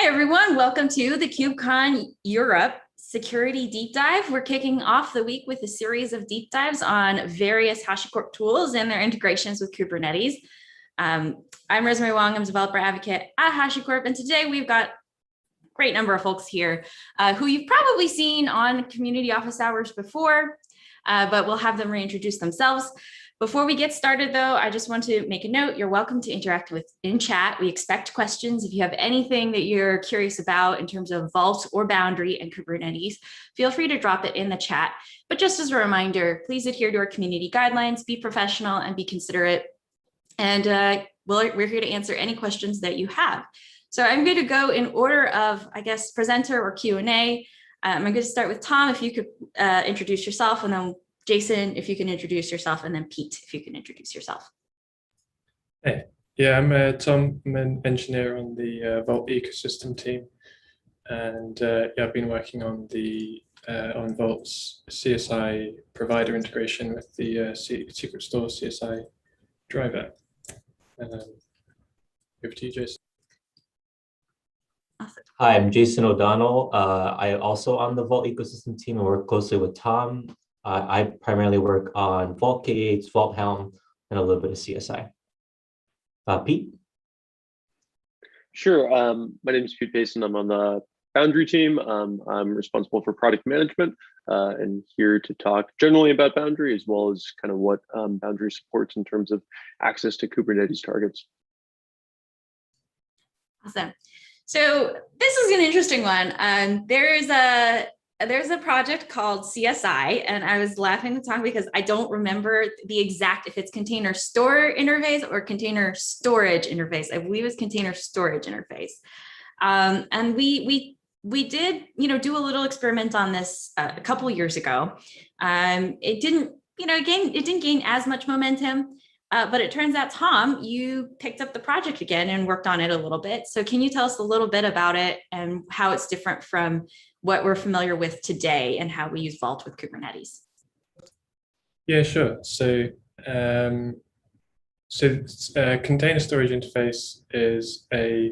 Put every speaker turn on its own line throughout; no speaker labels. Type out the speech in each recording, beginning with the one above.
everyone, welcome to the KubeCon Europe Security Deep Dive. We're kicking off the week with a series of deep dives on various HashiCorp tools and their integrations with Kubernetes. I'm Rosemary Wang, I'm a developer advocate at HashiCorp, and today we've got a great number of folks here who you've probably seen on community office hours before, but we'll have them reintroduce themselves. Before we get started, though, I just want to make a note. You're welcome to interact in chat. We expect questions. If you have anything that you're curious about in terms of Vault or Foundry and Kubernetes, feel free to drop it in the chat. But just as a reminder, please adhere to our community guidelines, be professional, and be considerate. And we're here to answer any questions that you have. So I'm going to go in order of, I guess, presenter or Q&A. I'm going to start with Tom, if you could introduce yourself, and then Jason, if you can introduce yourself, and then Pete, if you can introduce yourself.
Hey, yeah, I'm Tom. I'm an engineer on the Vault ecosystem team, and yeah, I've been working on the on Vault's CSI provider integration with the Secret Store CSI driver. Over to you, Jason.
Awesome.
Hi, I'm Jason O'Donnell. I also on the Vault ecosystem team and work closely with Tom. I primarily work on Vault K8s, Vault Helm, and a little bit of CSI. Pete?
Sure. My name is Pete Payson. I'm on the Foundry team. I'm responsible for product management and here to talk generally about Foundry, as well as kind of what Foundry supports in terms of access to Kubernetes targets.
Awesome. So this is an interesting one. There's a project called CSI, and I was laughing at the time because I don't remember the exact, if it's container store interface or container storage interface. I believe it's container storage interface. And we did, do a little experiment on this a couple years ago. It didn't, it didn't gain as much momentum, but it turns out, Tom, you picked up the project again and worked on it a little bit. So can you tell us a little bit about it and how it's different from what we're familiar with today and how we use Vault with Kubernetes?
Yeah, sure. So, container storage interface is a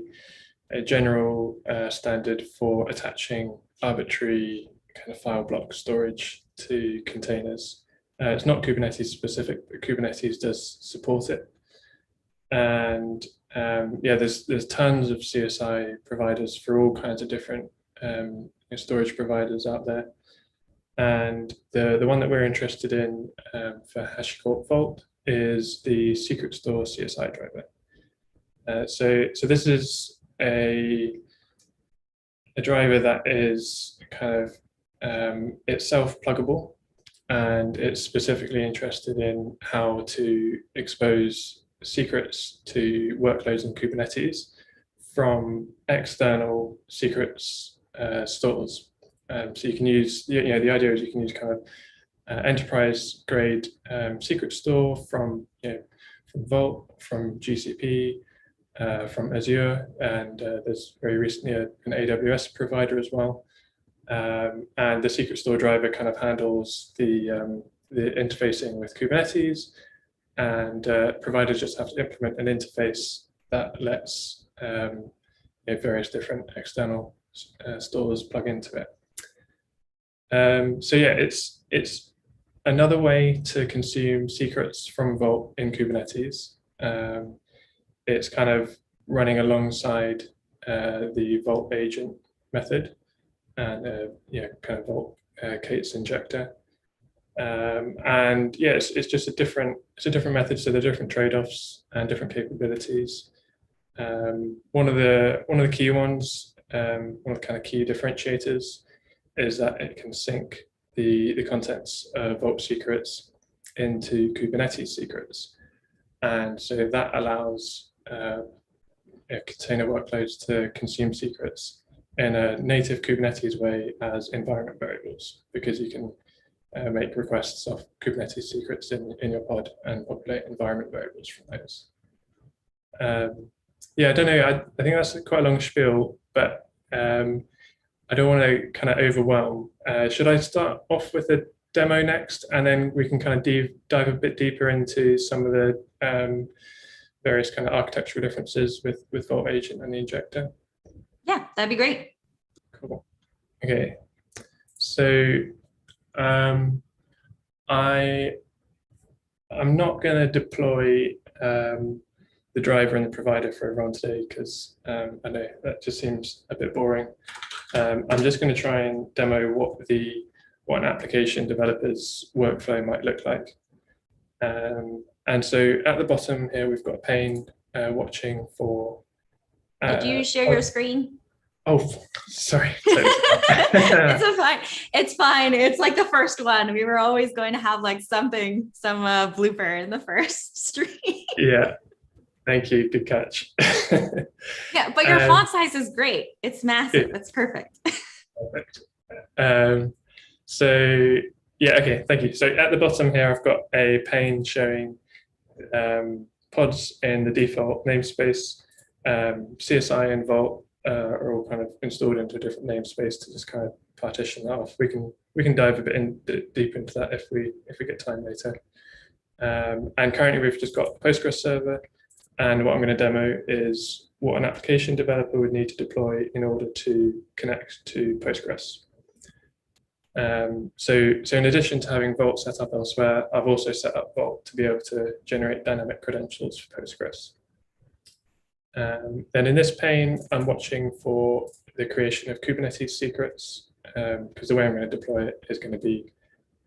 general standard for attaching arbitrary kind of file block storage to containers. It's not Kubernetes specific, but Kubernetes does support it. And yeah, there's tons of CSI providers for all kinds of different storage providers out there, and the one that we're interested in for HashiCorp Vault is the Secret Store CSI driver. So this is a driver that is kind of itself pluggable, and it's specifically interested in how to expose secrets to workloads in Kubernetes from external secrets stores. So you can use, the idea is you can use kind of enterprise grade secret store from Vault, from GCP, from Azure, and there's very recently an AWS provider as well. And the secret store driver kind of handles the interfacing with Kubernetes, and providers just have to implement an interface that lets various different external stores plug into it. So yeah, it's another way to consume secrets from Vault in Kubernetes. It's kind of running alongside the Vault agent method and kind of Vault K8s injector. And yeah, it's just a different method, so there are different trade-offs and different capabilities. One of the key ones, one of the kind of key differentiators, is that it can sync the contents of Vault secrets into Kubernetes secrets, and so that allows container workloads to consume secrets in a native Kubernetes way as environment variables, because you can make requests of Kubernetes secrets in your pod and populate environment variables from those. Yeah, I don't know, I think that's quite a long spiel, but I don't want to kind of overwhelm. Should I start off with a demo next, and then we can kind of dive a bit deeper into some of the various kind of architectural differences with Vault Agent and the injector?
Yeah, that'd be great.
Cool. Okay. So I'm not going to deploy the driver and the provider for everyone today because I know that just seems a bit boring. I'm just going to try and demo what an application developer's workflow might look like. And so at the bottom here, we've got a pane watching for.
Did you share your screen?
Oh, sorry.
It's fine. It's fine. It's like the first one. We were always going to have like some blooper in the first stream.
Yeah. Thank you. Good catch.
Yeah, but your font size is great. It's massive. It's perfect.
Perfect. So yeah, okay, thank you. So at the bottom here, I've got a pane showing pods in the default namespace. CSI and Vault are all kind of installed into a different namespace to just kind of partition that off. We can dive a bit deep into that if we get time later. And currently we've just got a Postgres server. And what I'm going to demo is what an application developer would need to deploy in order to connect to Postgres. So in addition to having Vault set up elsewhere, I've also set up Vault to be able to generate dynamic credentials for Postgres. Then in this pane, I'm watching for the creation of Kubernetes secrets, because the way I'm going to deploy it is going to be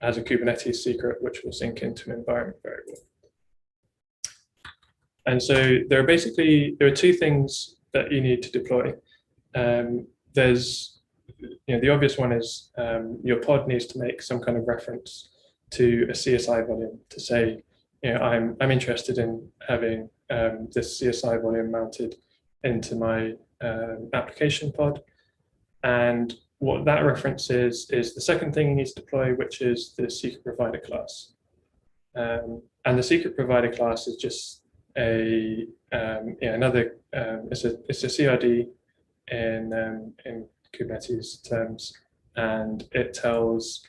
as a Kubernetes secret, which will sync into an environment variable. And so there are two things that you need to deploy. There's, the obvious one is your pod needs to make some kind of reference to a CSI volume to say, I'm interested in having this CSI volume mounted into my application pod. And what that reference is the second thing you need to deploy, which is the secret provider class. And the secret provider class is just another it's a CRD in Kubernetes terms, and it tells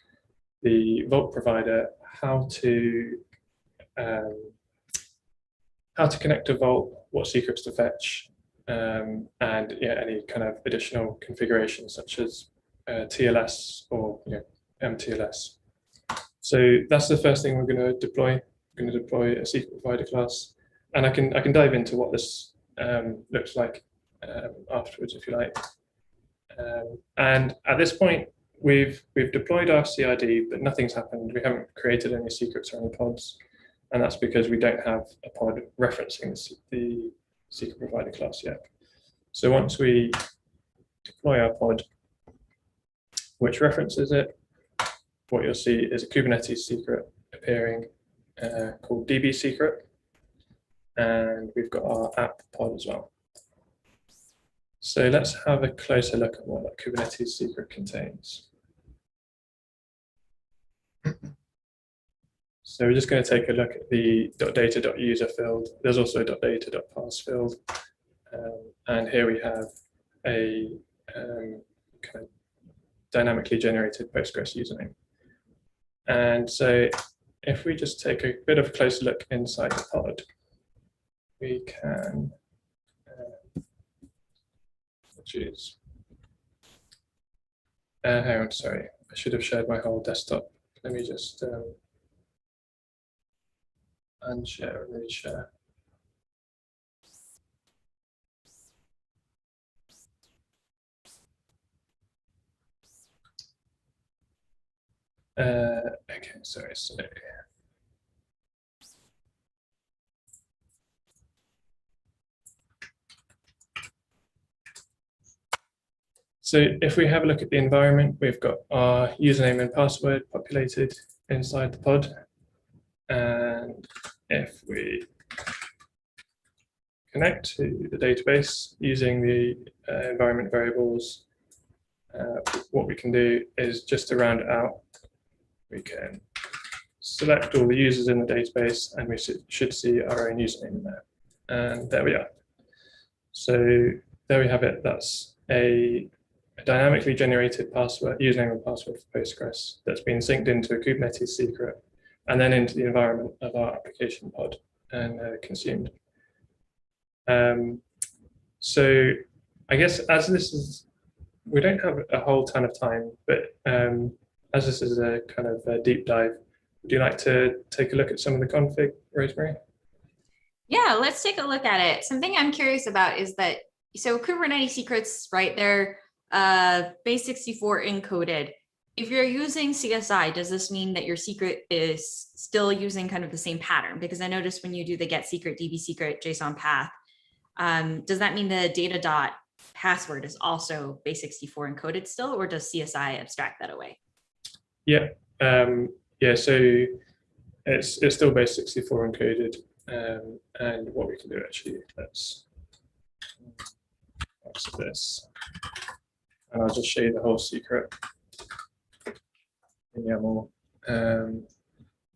the Vault provider how to connect to Vault, what secrets to fetch, and any kind of additional configurations such as TLS or MTLS. So that's the first thing we're going to deploy. We're going to deploy a secret provider class, and I can dive into what this looks like afterwards if you like. And at this point, we've deployed our CRD, but nothing's happened. We haven't created any secrets or any pods, and that's because we don't have a pod referencing the secret provider class yet. So once we deploy our pod, which references it, what you'll see is a Kubernetes secret appearing called DB secret, and we've got our app pod as well. So let's have a closer look at what that Kubernetes secret contains. So we're just going to take a look at the .data.user field. There's also a .data.parse field. And here we have a kind of dynamically generated Postgres username. And so if we just take a bit of a closer look inside the pod, we can choose. Hang on, sorry, I should have shared my whole desktop. Let me just unshare and reshare. Okay, sorry. So if we have a look at the environment, we've got our username and password populated inside the pod. And if we connect to the database using the environment variables, what we can do is just to round it out, we can select all the users in the database and we should see our own username in there. And there we are. So there we have it. That's a dynamically generated password, username and password for Postgres that's been synced into a Kubernetes secret and then into the environment of our application pod and consumed. So I guess as this is, we don't have a whole ton of time, but as this is a kind of a deep dive, would you like to take a look at some of the config, Rosemary?
Yeah, let's take a look at it. Something I'm curious about is that, so Kubernetes secrets, right, they're base64 encoded. If you're using CSI, does this mean that your secret is still using kind of the same pattern? Because I noticed when you do the get secret, DB secret, JSON path, does that mean the data dot password is also base64 encoded still, or does CSI abstract that away?
Yeah, yeah. So it's still base64 encoded, and what we can do actually, let's this, and I'll just show you the whole secret in YAML.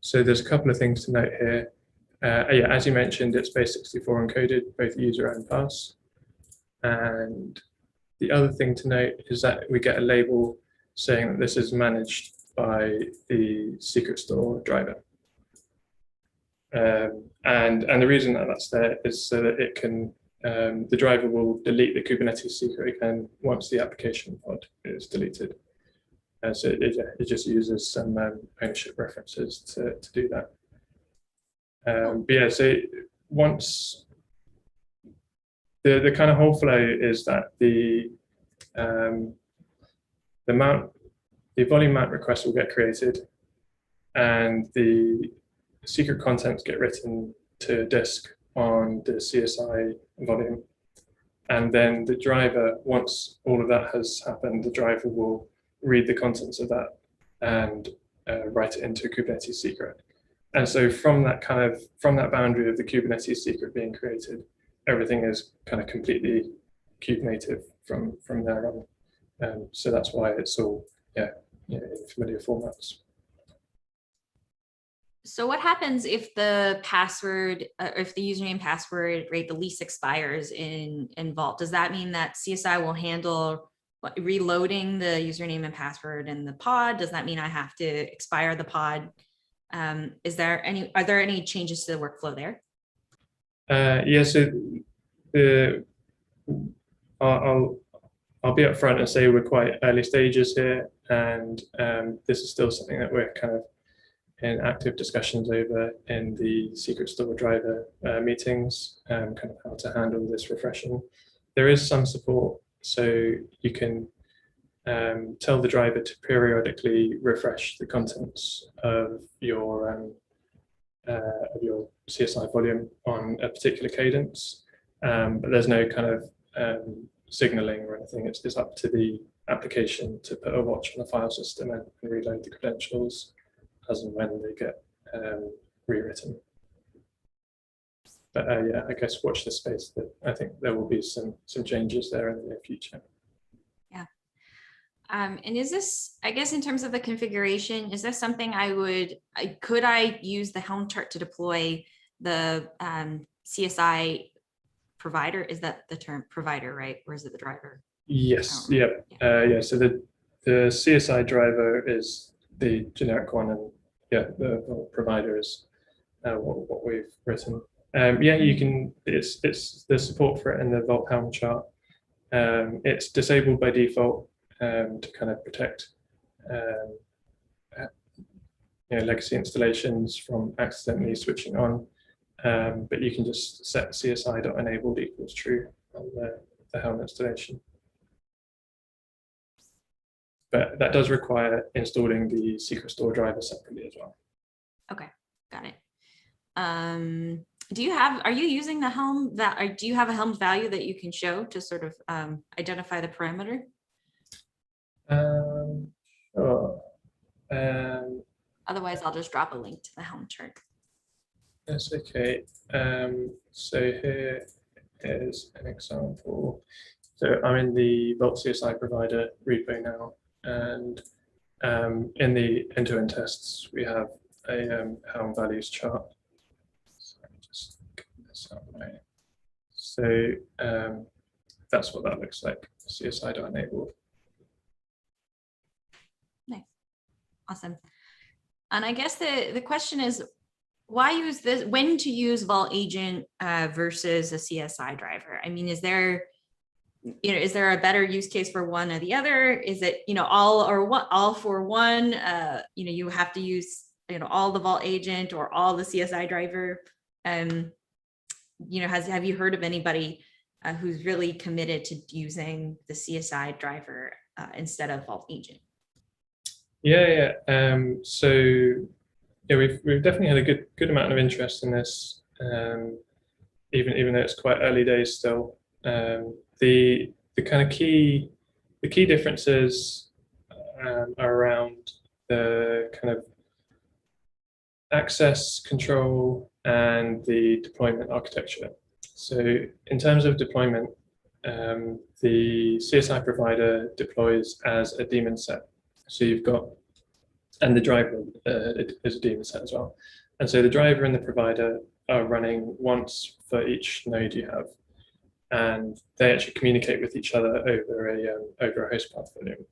So there's a couple of things to note here. Yeah, as you mentioned, it's base64 encoded, both user and pass. And the other thing to note is that we get a label saying that this is managed by the secret store driver. And the reason that that's there is so that it can, the driver will delete the Kubernetes secret again once the application pod is deleted. So it just uses some ownership references to do that. But yeah, so once the kind of whole flow is that the volume mount request will get created, and the secret contents get written to disk on the CSI volume, and then the driver, once all of that has happened, the driver will read the contents of that and write it into a Kubernetes secret. And so from that boundary of the Kubernetes secret being created, everything is kind of completely kube native from there on. So that's why it's all in familiar formats.
So what happens if the password, if the username password rate, the lease expires in Vault? Does that mean that CSI will handle reloading the username and password in the pod? Does that mean I have to expire the pod? Are there any changes to the workflow there?
Yeah, so I'll be upfront and say we're quite early stages here, and this is still something that we're kind of in active discussions over in the secret store driver meetings, kind of how to handle this refreshing. There is some support, so you can tell the driver to periodically refresh the contents of your CSI volume on a particular cadence, but there's no kind of signaling or anything. It's up to the application to put a watch on the file system and reload the credentials as and when they get rewritten. But yeah, I guess watch this space. That I think there will be some changes there in the near future.
Yeah. And is this, I guess, in terms of the configuration, is this something could I use the Helm chart to deploy the CSI provider? Is that the term provider, right? Or is it the driver?
Yes. Yeah. Yeah. So the CSI driver is the generic one, and yeah, the provider is what we've written. Yeah, you can. It's the support for it in the Vault Helm chart. It's disabled by default to kind of protect legacy installations from accidentally switching on. But you can just set CSI.enabled equals true on the Helm installation. But that does require installing the secret store driver separately as well.
Okay, got it. Are you using the Helm do you have a Helm value that you can show to sort of identify the parameter?
Sure.
Otherwise, I'll just drop a link to the Helm chart.
That's okay. So here is an example. So I'm in the Vault CSI provider repo now, and in the end-to-end tests, we have a Helm values chart. So let me just get this out of the way. So that's what that looks like, CSI.enabled.
Nice. Awesome. And I guess the question is, why use this, when to use Vault Agent versus a CSI driver? I mean, is there a better use case for one or the other? Is it, all for one, you have to use, all the Vault agent or all the CSI driver? Have you heard of anybody who's really committed to using the CSI driver instead of Vault agent?
Yeah. So yeah, we've definitely had a good amount of interest in this, even though it's quite early days still. The key differences are around the kind of access control and the deployment architecture. So in terms of deployment, the CSI provider deploys as a daemon set. So you've got, and the driver is a daemon set as well. And so the driver and the provider are running once for each node you have, and they actually communicate with each other over a host path volume.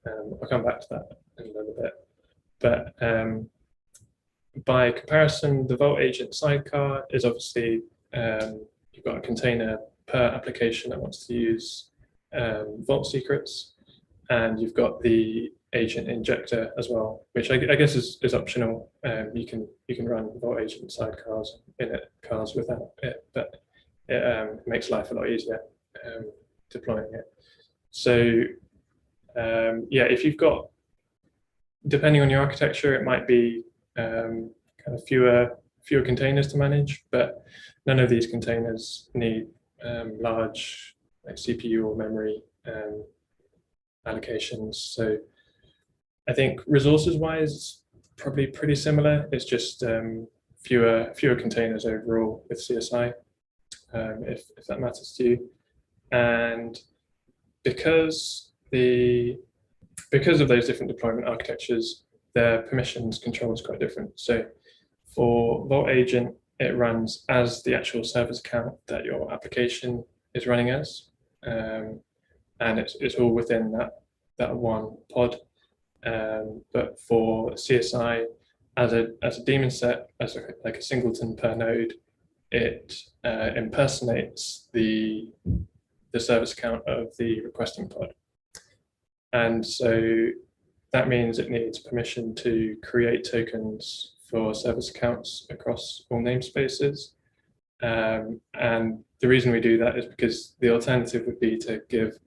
I'll come back to that in a little bit. But by comparison, the Vault agent sidecar is obviously, you've got a container per application that wants to use Vault secrets, and you've got the agent injector as well, which I guess is optional. You can run Vault agent sidecars in cars without it, but it makes life a lot easier deploying it. So if you've got, depending on your architecture, it might be kind of fewer containers to manage, but none of these containers need large like CPU or memory allocations. So I think resources-wise, probably pretty similar. It's just fewer containers overall with CSI, if that matters to you. And because of those different deployment architectures, their permissions control is quite different. So for Vault agent, it runs as the actual service account that your application is running as, and it's all within that one pod. But for CSI, as a daemon set, like a singleton per node, it impersonates the service account of the requesting pod. And so that means it needs permission to create tokens for service accounts across all namespaces. And the reason we do that is because the alternative would be to give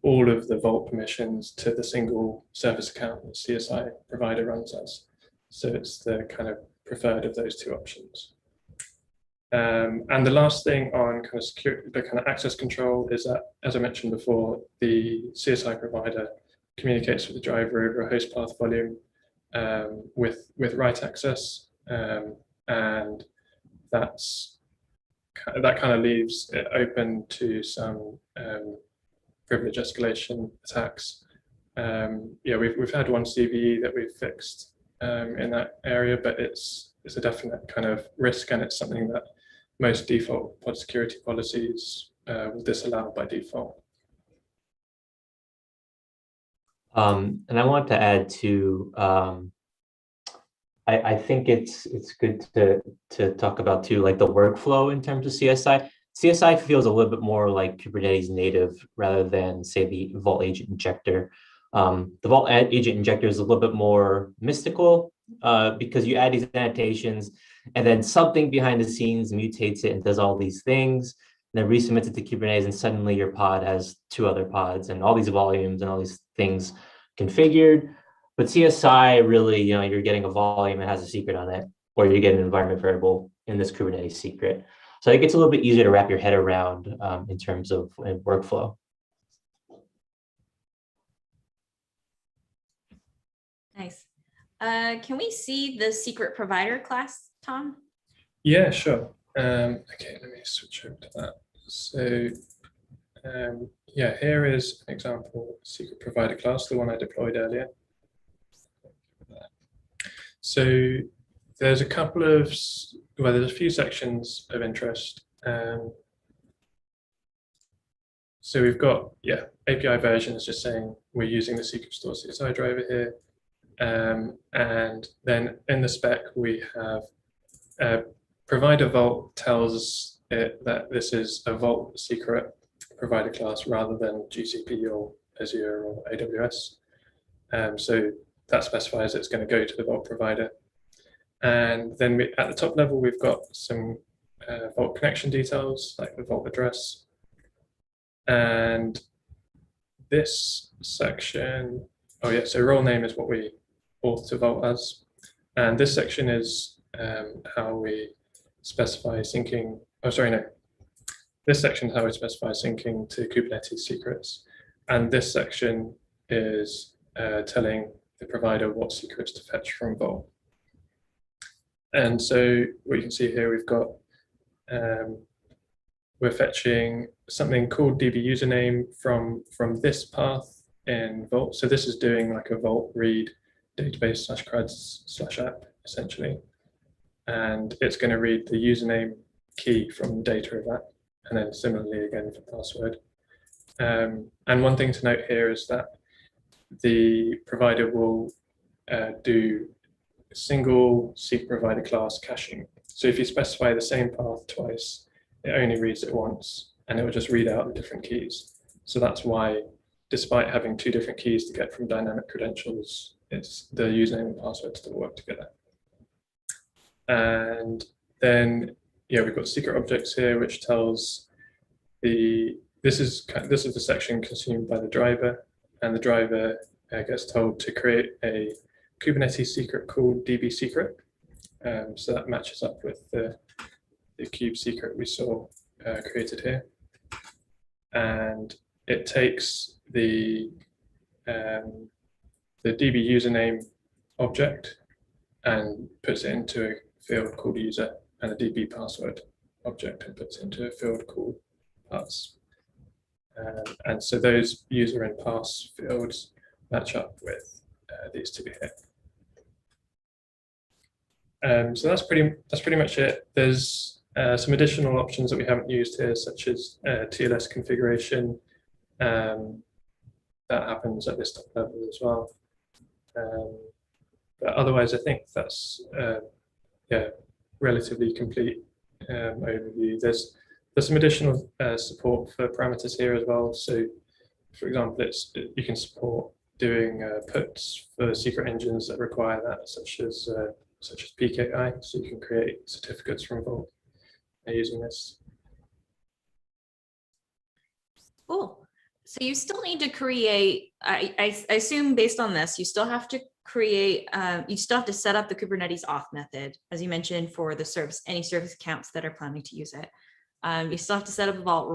all of the Vault permissions to the single service account that CSI provider runs as. So it's the kind of preferred of those two options. And the last thing on kind of security, the kind of access control, is that, as I mentioned before, the CSI provider communicates with the driver over a host path volume with write access, and that kind of leaves it open to some privilege escalation attacks. We've had one CVE that we've fixed in that area, but it's a definite kind of risk, and it's something that most default pod security policies will disallow by default.
And I want to add to, I think it's good to talk about too, like the workflow in terms of CSI. CSI feels a little bit more like Kubernetes native rather than, say, the Vault agent injector. The Vault agent injector is a little bit more mystical because you add these annotations and then something behind the scenes mutates it and does all these things, and then resubmits it to Kubernetes, and suddenly your pod has two other pods and all these volumes and all these things configured. But CSI really, you're getting a volume that has a secret on it, or you get an environment variable in this Kubernetes secret. So I think it's a little bit easier to wrap your head around in terms of workflow.
Nice. Can we see the secret provider class, Tom?
Yeah, sure. Okay, let me switch over to that. So here is an example secret provider class, the one I deployed earlier. So there's a couple of, there's a few sections of interest. So we've got, API versions just saying we're using the secret store CSI driver here. And then in the spec, we have provider Vault tells it that this is a Vault secret provider class rather than GCP or Azure or AWS. So that specifies it's going to go to the Vault provider. And then at the top level, we've got some Vault connection details, like the Vault address. And this section, oh yeah, so role name is what we auth to Vault as. And this section is how we specify syncing, oh sorry, no. This section is how we specify syncing to Kubernetes secrets. And this section is telling the provider what secrets to fetch from Vault. And so what you can see here, we've got, we're fetching something called DB username from this path in Vault. So this is doing like a Vault read database /cruds/app essentially. And it's going to read the username key from the data of that. And then similarly again for password. And one thing to note here is that the provider will do single secret provider class caching. So if you specify the same path twice, it only reads it once and it will just read out the different keys. So that's why, despite having two different keys to get from dynamic credentials, it's the username and password still work together. And then, yeah, we've got secret objects here, which tells this is the section consumed by the driver, and the driver gets told to create a Kubernetes secret called DB secret. So that matches up with the kube secret we saw created here. And it takes the DB username object and puts it into a field called user, and the DB password object and puts it into a field called pass. And so those user and pass fields match up with these two here. So that's pretty much it. There's some additional options that we haven't used here, such as TLS configuration. That happens at this top level as well. But otherwise, I think that's yeah, relatively complete overview. There's some additional support for parameters here as well. So, for example, you can support doing puts for secret engines that require that, such as PKI. So you can create certificates from Vault using this.
Cool. So you still need to create, I assume based on this, you still have to create, you still have to set up the Kubernetes auth method, as you mentioned, for the service, any service accounts that are planning to use it. You still have to set up a Vault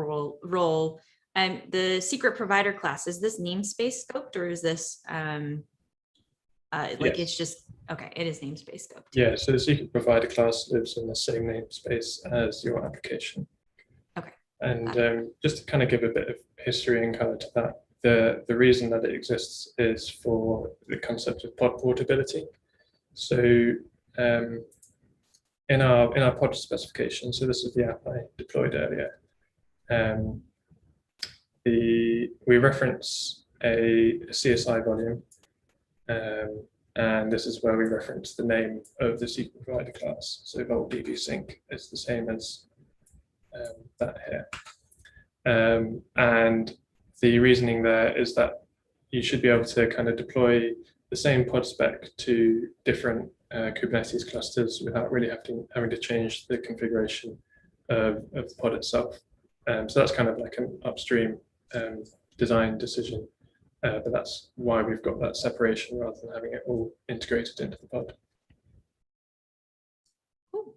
role. And the secret provider class, is this namespace scoped, or is this like yes. It's just, okay, it is namespace scoped.
Yeah, so the secret provider class lives in the same namespace as your application.
Okay.
And just to kind of give a bit of history and color to that, the reason that it exists is for the concept of pod portability. So in our pod specification, so this is the app I deployed earlier, we reference a CSI volume, and this is where we reference the name of the secret provider class. So Vault DB sync is the same as that here. And the reasoning there is that you should be able to kind of deploy the same pod spec to different Kubernetes clusters without really having to change the configuration of the pod itself. So that's kind of like an upstream design decision, but that's why we've got that separation rather than having it all integrated into the pod.
Cool.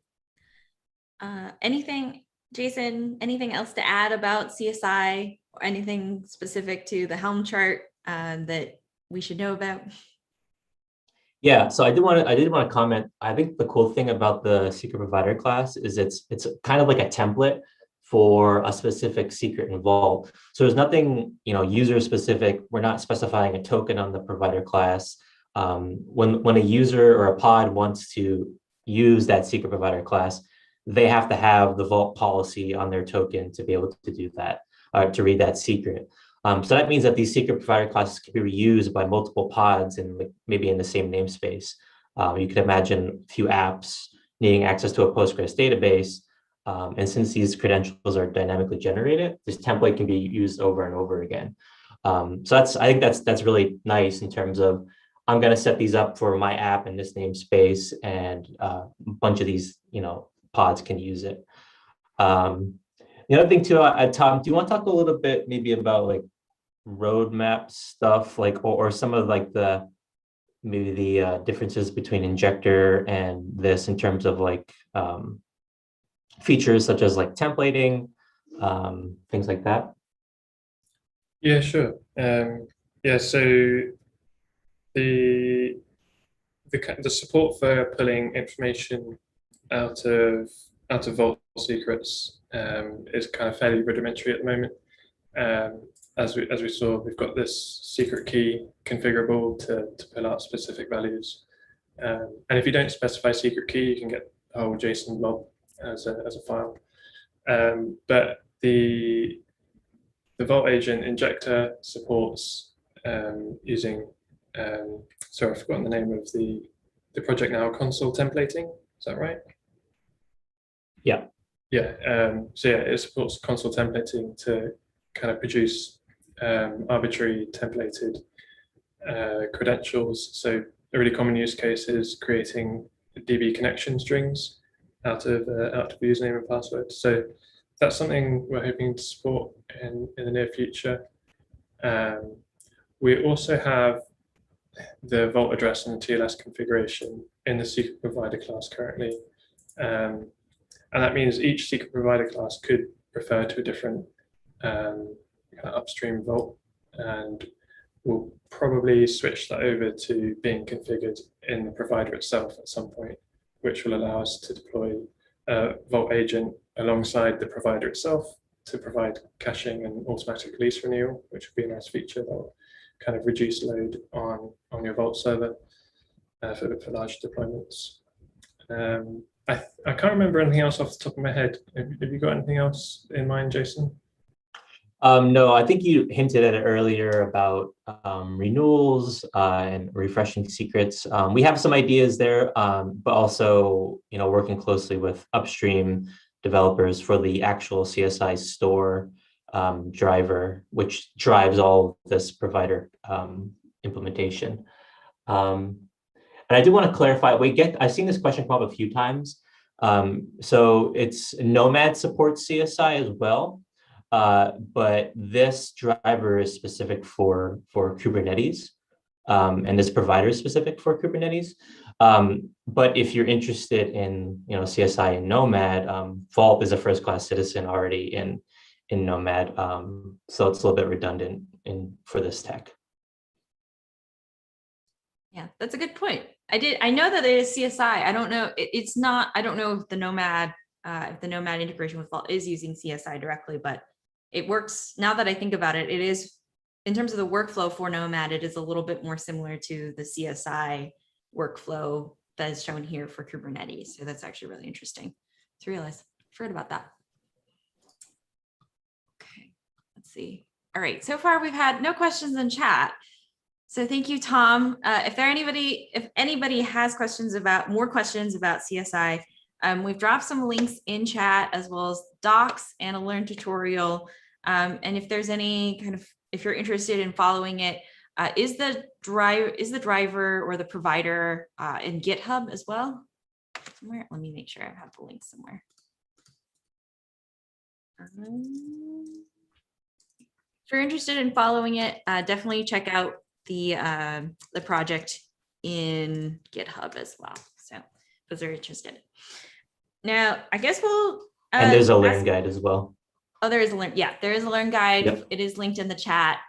Jason, anything else to add about CSI, or anything specific to the Helm chart that we should know about?
Yeah, so I did want to comment. I think the cool thing about the secret provider class is it's kind of like a template for a specific secret in Vault. So there's nothing, user specific. We're not specifying a token on the provider class. When a user or a pod wants to use that secret provider class, they have to have the Vault policy on their token to be able to do that, to read that secret. So that means that these secret provider classes can be reused by multiple pods and maybe in the same namespace. You could imagine a few apps needing access to a Postgres database. And since these credentials are dynamically generated, this template can be used over and over again. So I think that's really nice in terms of, I'm going to set these up for my app in this namespace, and a bunch of these, pods can use it. The other thing too, Tom, do you want to talk a little bit maybe about like roadmap stuff, like, or some of like maybe the differences between injector and this in terms of like features such as like templating, things like that?
Yeah, sure. Yeah, so the support for pulling information out of vault secrets is kind of fairly rudimentary at the moment. As we saw, we've got this secret key configurable to pull out specific values. And if you don't specify secret key, you can get a whole JSON blob as a file. But the Vault Agent injector supports using, sorry, I've forgotten the name of the project now, console templating. Is that right?
Yeah.
Yeah. So yeah, it supports console templating to kind of produce arbitrary templated credentials. So a really common use case is creating DB connection strings out of username and password. So that's something we're hoping to support in the near future. We also have the vault address and the TLS configuration in the secret provider class currently. And that means each secret provider class could refer to a different kind of upstream vault, and we'll probably switch that over to being configured in the provider itself at some point, which will allow us to deploy a Vault Agent alongside the provider itself to provide caching and automatic release renewal, which would be a nice feature that will kind of reduce load on your Vault server for large deployments. I can't remember anything else off the top of my head. Have you got anything else in mind, Jason?
No, I think you hinted at it earlier about renewals and refreshing secrets. We have some ideas there, but also, working closely with upstream developers for the actual CSI store driver, which drives all of this provider implementation. And I do want to clarify, I've seen this question come up a few times. So it's Nomad supports CSI as well. But this driver is specific for Kubernetes, and this provider is specific for Kubernetes. But if you're interested in CSI and Nomad, Vault is a first-class citizen already in Nomad, so it's a little bit redundant for this tech.
Yeah, that's a good point. I know that it is CSI. I don't know. It's not. I don't know if the Nomad integration with Vault is using CSI directly, but it works. Now that I think about it, it is, in terms of the workflow for Nomad, it is a little bit more similar to the CSI workflow that is shown here for Kubernetes. So that's actually really interesting to realize. I've heard about that. Okay, let's see. All right, so far we've had no questions in chat. So thank you, Tom. If anybody has more questions about CSI, we've dropped some links in chat, as well as docs and a Learn tutorial. And if there's any if you're interested in following it, is the driver or the provider in GitHub as well? Somewhere, let me make sure I have the link somewhere. If you're interested in following it, definitely check out the project in GitHub as well. So those are interested. Now, I guess we'll.
And there's a Learn guide as well.
Oh, there is a Learn. Yeah, there is a Learn guide.
Yep.
It is linked in the chat.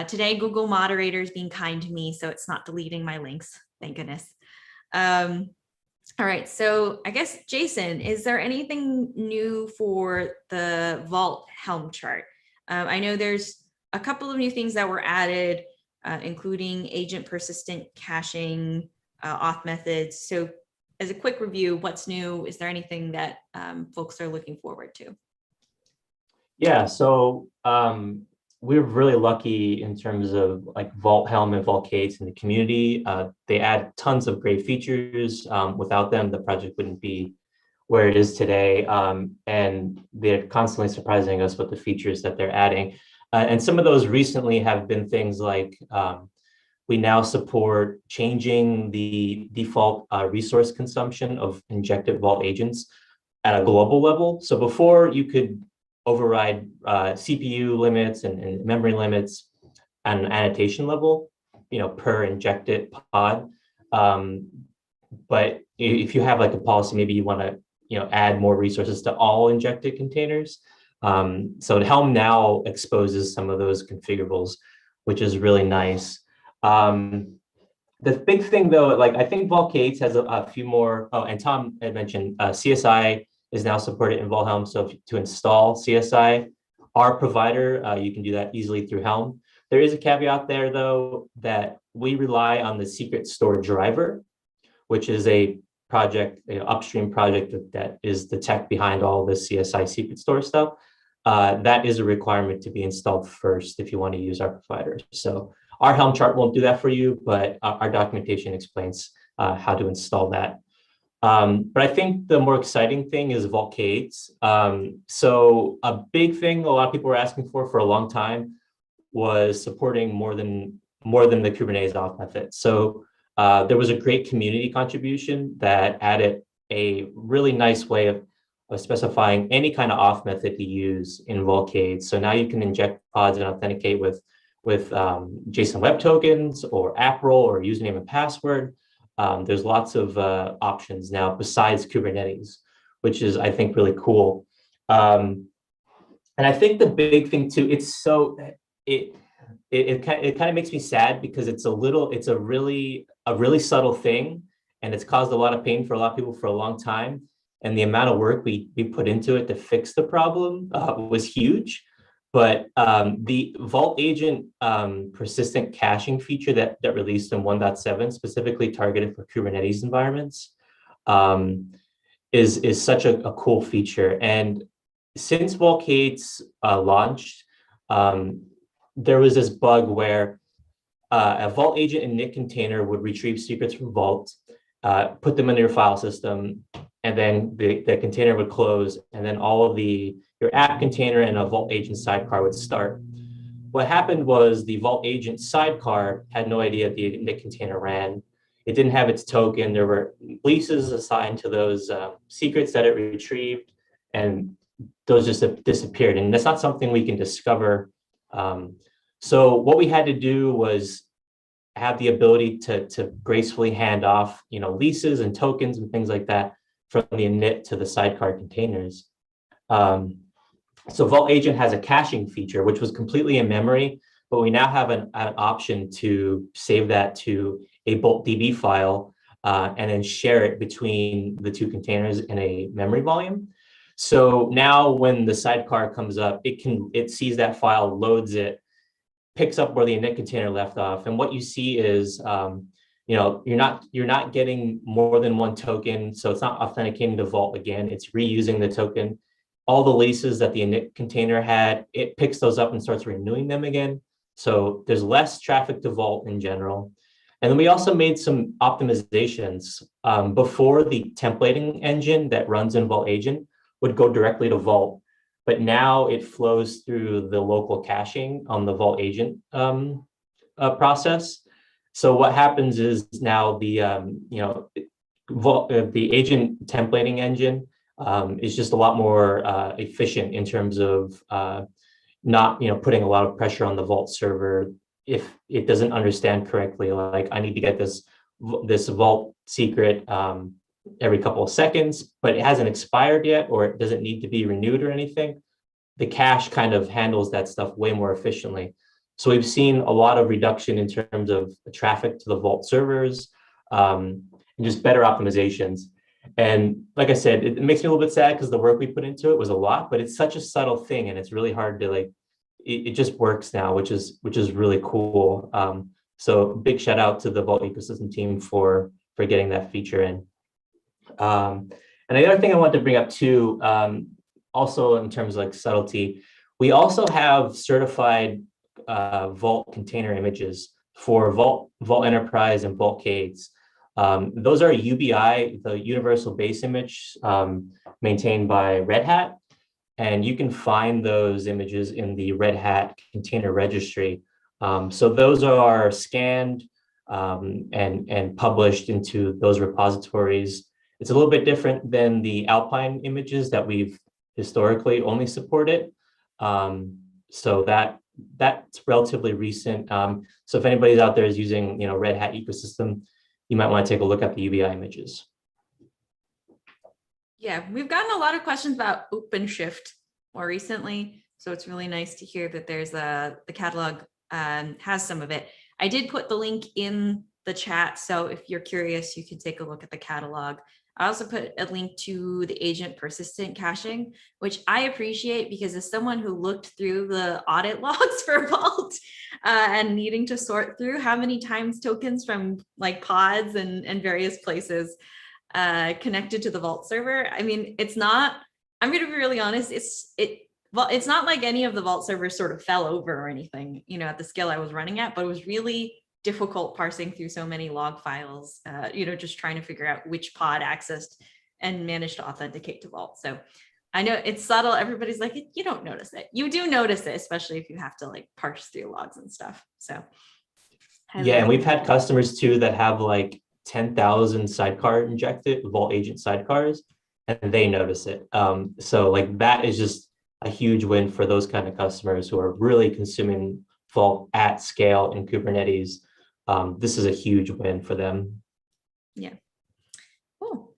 Today, Google moderator is being kind to me, so it's not deleting my links. Thank goodness. All right, so I guess, Jason, is there anything new for the Vault Helm chart? I know there's a couple of new things that were added, including agent persistent caching, auth methods. So as a quick review, what's new? Is there anything that folks are looking forward to?
Yeah, so we're really lucky in terms of like Vault Helm and Vault K8s in the community. They add tons of great features. Without them, the project wouldn't be where it is today. And they're constantly surprising us with the features that they're adding. And some of those recently have been things like we now support changing the default resource consumption of injected Vault agents at a global level. So before, you could override CPU limits and memory limits at an annotation level, per injected pod. But if you have like a policy, maybe you want to add more resources to all injected containers. So Helm now exposes some of those configurables, which is really nice. The big thing though, like I think Vault K8 has a few more. Oh, and Tom had mentioned CSI is now supported in Vault Helm. So to install CSI, our provider, you can do that easily through Helm. There is a caveat there though, that we rely on the secret store driver, which is a project, upstream project that is the tech behind all the CSI secret store stuff. That is a requirement to be installed first if you want to use our provider. So our Helm chart won't do that for you, but our documentation explains how to install that. But I think the more exciting thing is Vault K8. So a big thing a lot of people were asking for a long time was supporting more than the Kubernetes auth method. So there was a great community contribution that added a really nice way of specifying any kind of auth method to use in Vault K8. So now you can inject pods and authenticate with JSON Web Tokens or app role or username and password. There's lots of options now besides Kubernetes, which is, I think, really cool. And I think the big thing too, it kind of makes me sad because it's a really subtle thing, and it's caused a lot of pain for a lot of people for a long time. And the amount of work we put into it to fix the problem was huge. But the Vault Agent persistent caching feature that released in 1.7, specifically targeted for Kubernetes environments, is such a cool feature. And since Vault K8's launched, there was this bug where a Vault Agent init container would retrieve secrets from Vault, put them in your file system, and then the container would close, and then all of your app container and a Vault Agent sidecar would start. What happened was the Vault Agent sidecar had no idea the init container ran. It didn't have its token. There were leases assigned to those secrets that it retrieved, and those just disappeared. And that's not something we can discover. So what we had to do was have the ability to gracefully hand off, leases and tokens and things like that from the init to the sidecar containers. So Vault Agent has a caching feature, which was completely in memory, but we now have an option to save that to a Bolt DB file and then share it between the two containers in a memory volume. So now when the sidecar comes up, it sees that file, loads it, picks up where the init container left off. And what you see is, you're not getting more than one token. So it's not authenticating to Vault again, it's reusing the token. All the leases that the init container had, it picks those up and starts renewing them again. So there's less traffic to Vault in general. And then we also made some optimizations. Before, the templating engine that runs in Vault Agent would go directly to Vault, but now it flows through the local caching on the Vault Agent process. So what happens is now the agent templating engine is just a lot more efficient in terms of not putting a lot of pressure on the Vault server if it doesn't understand correctly. Like, I need to get this Vault secret every couple of seconds, but it hasn't expired yet, or it doesn't need to be renewed or anything. The cache kind of handles that stuff way more efficiently. So we've seen a lot of reduction in terms of the traffic to the Vault servers and just better optimizations. And like I said, it makes me a little bit sad because the work we put into it was a lot, but it's such a subtle thing, and it's really hard to it just works now, which is really cool. So big shout out to the Vault ecosystem team for getting that feature in. And the other thing I wanted to bring up too, also in terms of subtlety, we also have certified Vault container images for Vault Enterprise and Vault K8s. Those are UBI, the Universal Base Image, maintained by Red Hat. And you can find those images in the Red Hat Container Registry. So those are scanned and published into those repositories. It's a little bit different than the Alpine images that we've historically only supported. So that's relatively recent. So if anybody's out there is using, Red Hat ecosystem, you might want to take a look at the UBI images.
Yeah, we've gotten a lot of questions about OpenShift more recently. So it's really nice to hear that there's the catalog has some of it. I did put the link in the chat. So if you're curious, you can take a look at the catalog. I also put a link to the agent persistent caching, which I appreciate because as someone who looked through the audit logs for Vault and needing to sort through how many times tokens from like pods and various places connected to the Vault server. I mean, it's not, I'm going to be really honest, it's not like any of the Vault servers sort of fell over or anything, at the scale I was running at, but it was really difficult parsing through so many log files, just trying to figure out which pod accessed and managed to authenticate to Vault. So I know it's subtle. Everybody's like, you don't notice it. You do notice it, especially if you have to like parse through logs and stuff. So.
Yeah, and we've had customers too that have like 10,000 sidecar injected Vault agent sidecars, and they notice it. So like that is just a huge win for those kind of customers who are really consuming Vault at scale in Kubernetes. This is a huge win for them.
Yeah. Cool. All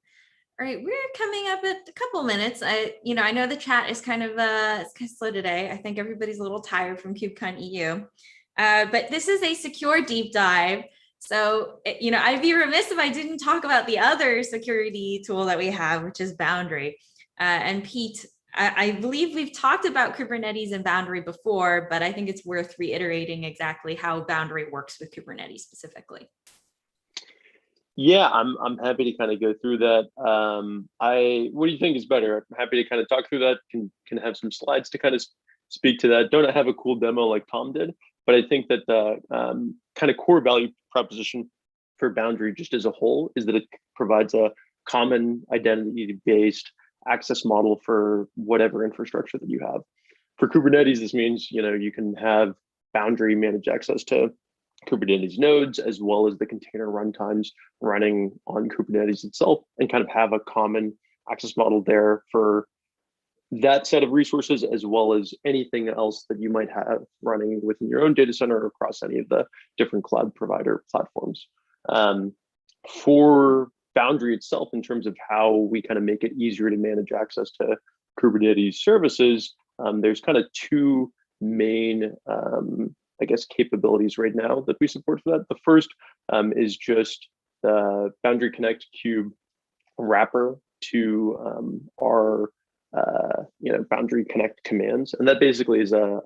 right, we're coming up at a couple minutes. I know the chat is kind of it's kind of slow today. I think everybody's a little tired from KubeCon EU, but this is a secure deep dive. So, I'd be remiss if I didn't talk about the other security tool that we have, which is Foundry. And Pete, I believe we've talked about Kubernetes and Foundry before, but I think it's worth reiterating exactly how Foundry works with Kubernetes specifically.
Yeah, I'm happy to kind of go through that. What do you think is better? I'm happy to kind of talk through that. Can have some slides to kind of speak to that. Don't have a cool demo like Tom did, but I think that the kind of core value proposition for Foundry just as a whole is that it provides a common identity-based access model for whatever infrastructure that you have. For Kubernetes, this means you can have Foundry manage access to Kubernetes nodes as well as the container runtimes running on Kubernetes itself, and kind of have a common access model there for that set of resources, as well as anything else that you might have running within your own data center or across any of the different cloud provider platforms. For Foundry itself, in terms of how we kind of make it easier to manage access to Kubernetes services, there's kind of two main, capabilities right now that we support for that. The first is just the Foundry Connect Kube wrapper to our Foundry Connect commands, and that basically is a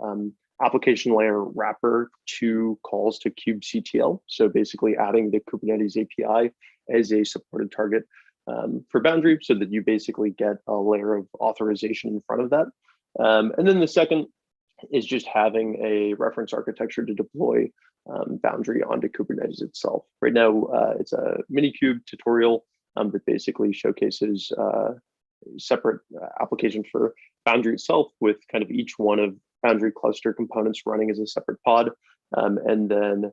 application layer wrapper to calls to kubectl. So basically adding the Kubernetes API as a supported target for Foundry, so that you basically get a layer of authorization in front of that. And then the second is just having a reference architecture to deploy Foundry onto Kubernetes itself. Right now, it's a Minikube tutorial that basically showcases separate application for Foundry itself, with kind of each one of Foundry cluster components running as a separate pod, and then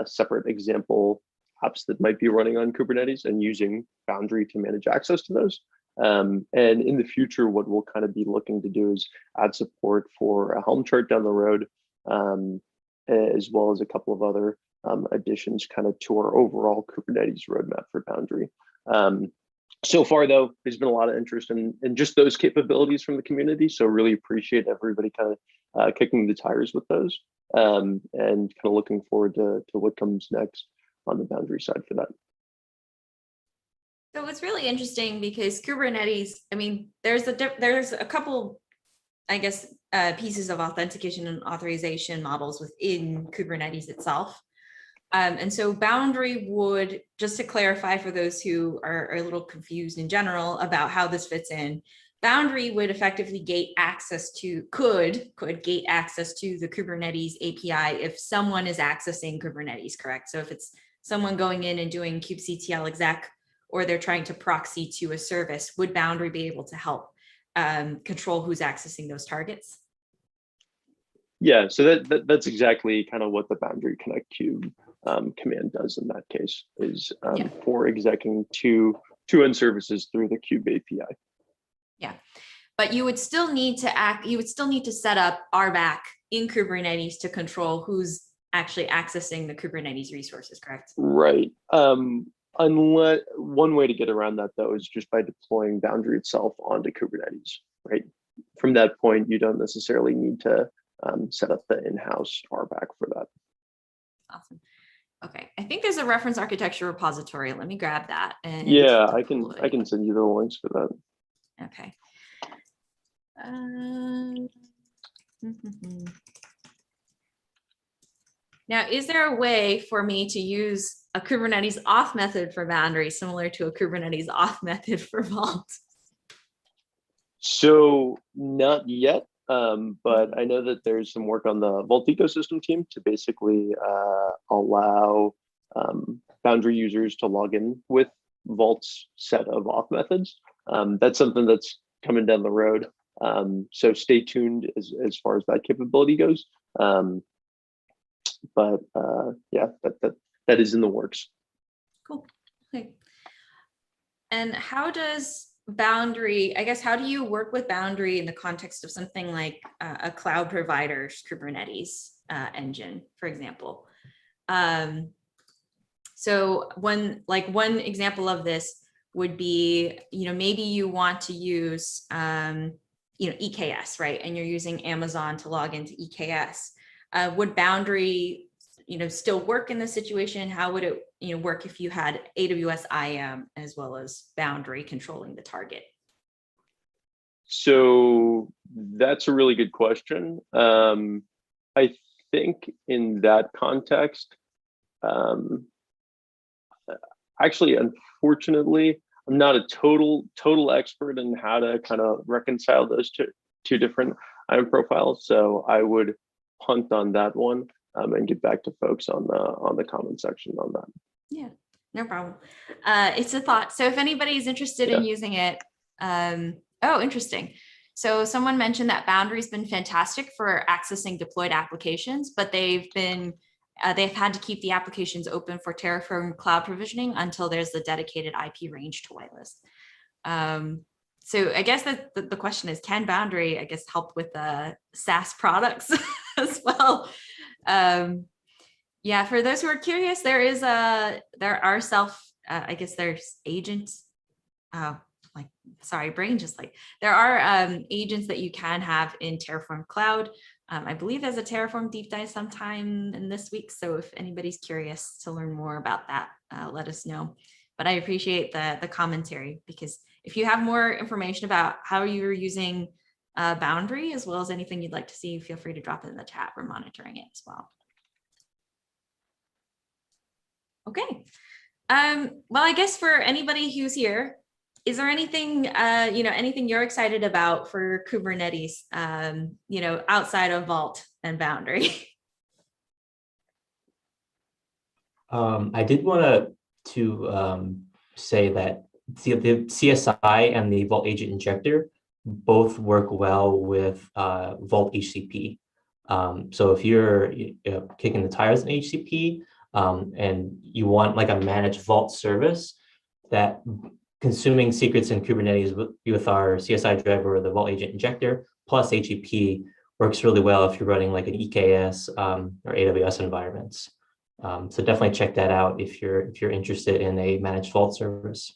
separate example apps that might be running on Kubernetes and using Foundry to manage access to those. And in the future, what we'll kind of be looking to do is add support for a Helm chart down the road, as well as a couple of other additions kind of to our overall Kubernetes roadmap for Foundry. So far, though, there's been a lot of interest in just those capabilities from the community. So really appreciate everybody kind of kicking the tires with those, and kind of looking forward to what comes next on the Foundry side for that.
So it's really interesting because Kubernetes, I mean, there's a couple, I guess, pieces of authentication and authorization models within Kubernetes itself. And so Foundry would, just to clarify for those who are a little confused in general about how this fits in, Foundry would effectively gate access to, could gate access to the Kubernetes API if someone is accessing Kubernetes, correct? So if it's someone going in and doing kubectl exec, or they're trying to proxy to a service, would Boundary be able to help control who's accessing those targets?
Yeah, so that's exactly kind of what the Boundary Connect Cube command does in that case, is for execing to end services through the Cube API.
Yeah, but you would still need to set up RBAC in Kubernetes to control who's actually accessing the Kubernetes resources, correct?
Right. Unless one way to get around that though is just by deploying Boundary itself onto Kubernetes, right? From that point, you don't necessarily need to set up the in-house RBAC for that.
Awesome. Okay, I think there's a reference architecture repository. Let me grab that. And
yeah, I can send you the links for that.
Okay. Now, is there a way for me to use a Kubernetes auth method for Boundary similar to a Kubernetes auth method for Vault?
So not yet, but I know that there's some work on the Vault ecosystem team to basically allow Boundary users to log in with Vault's set of auth methods. That's something that's coming down the road. So stay tuned as far as that capability goes. But yeah, that is in the works.
Cool. Okay. And how does Boundary, I guess, how do you work with Boundary in the context of something like a cloud provider's Kubernetes engine, for example? So one example of this would be, maybe you want to use, EKS, right? And you're using Amazon to log into EKS. Would Boundary, still work in this situation? How would it, work if you had AWS IAM as well as Boundary controlling the target?
So that's a really good question. I think in that context, actually, unfortunately, I'm not a total expert in how to kind of reconcile those two different IAM profiles. So I would punt on that one and get back to folks on the comment section on that.
Yeah, no problem. It's a thought. So if anybody's interested in using it, oh, interesting. So someone mentioned that Boundary's been fantastic for accessing deployed applications, but they've had to keep the applications open for Terraform cloud provisioning until there's the dedicated IP range to whitelist. So I guess that the question is, can Boundary, I guess, help with the SaaS products as well? Yeah, for those who are curious, there's agents. There are agents that you can have in Terraform Cloud. I believe there's a Terraform deep dive sometime in this week. So if anybody's curious to learn more about that, let us know. But I appreciate the commentary, because if you have more information about how you're using Boundary, as well as anything you'd like to see, feel free to drop it in the chat. We're monitoring it as well. Okay. Well, I guess for anybody who's here, is there anything, anything you're excited about for Kubernetes, outside of Vault and Boundary?
I did want to say that the CSI and the Vault Agent Injector both work well with Vault HCP. So if you're kicking the tires in HCP and you want like a managed Vault service, that consuming secrets in Kubernetes with our CSI driver or the Vault Agent Injector plus HCP works really well if you're running like an EKS or AWS environments. So definitely check that out if you're interested in a managed Vault service.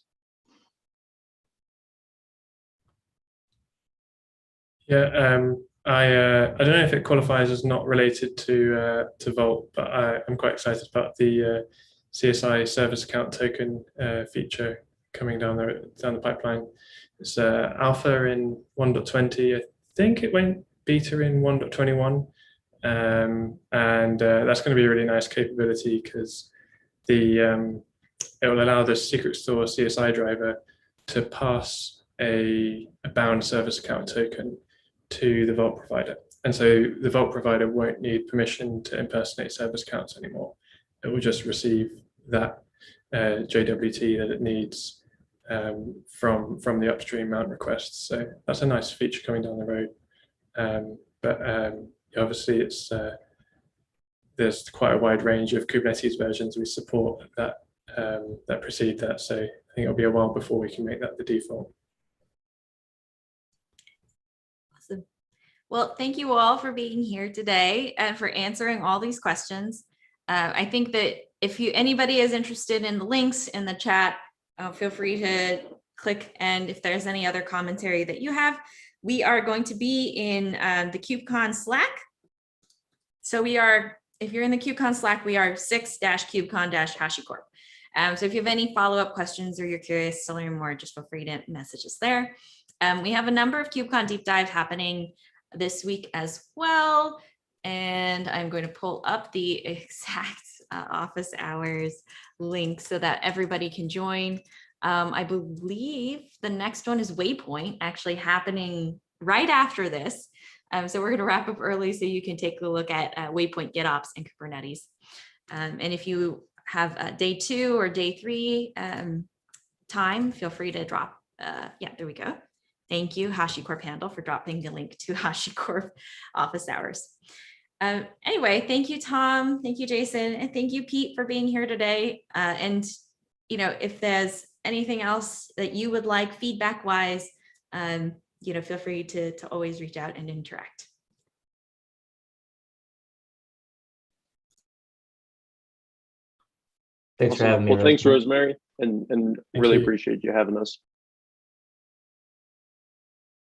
Yeah, I don't know if it qualifies as not related to Vault, but I'm quite excited about the CSI service account token feature coming down the pipeline. It's alpha in 1.20. I think it went beta in 1.21, and that's going to be a really nice capability, because it will allow the secret store CSI driver to pass a bound service account token to the Vault provider. And so the Vault provider won't need permission to impersonate service accounts anymore. It will just receive that JWT that it needs from the upstream mount requests. So that's a nice feature coming down the road. But obviously, it's there's quite a wide range of Kubernetes versions we support that that precede that. So I think it'll be a while before we can make that the default.
Awesome. Well, thank you all for being here today and for answering all these questions. I think that if anybody is interested in the links in the chat, feel free to click. And if there's any other commentary that you have, we are going to be in the KubeCon Slack. So we are, if you're in the KubeCon Slack, we are 6-KubeCon-HashiCorp. So if you have any follow-up questions or you're curious to learn more, just feel free to message us there. We have a number of KubeCon Deep Dive happening this week as well. And I'm going to pull up the exact office hours link so that everybody can join. I believe the next one is Waypoint, actually happening right after this. So we're going to wrap up early so you can take a look at Waypoint GitOps and Kubernetes. And if you have day 2 or day 3 time, feel free to drop. Yeah, there we go. Thank you, HashiCorp handle, for dropping the link to HashiCorp office hours. Anyway, thank you, Tom. Thank you, Jason. And thank you, Pete, for being here today. And, you know, if there's anything else that you would like feedback-wise, you know, feel free to always reach out and interact.
Thanks for having me.
Well, thanks, Rosemary, and really
you.
appreciate you having us.